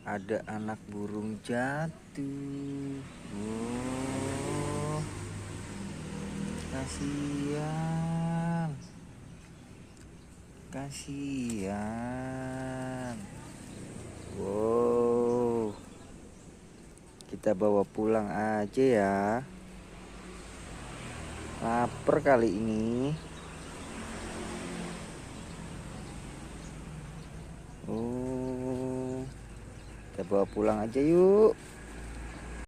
Ada anak burung jatuh. Oh, kasihan, kasihan. Wow, kita bawa pulang aja ya. Lapar kali ini. Oh, kita bawa pulang aja yuk.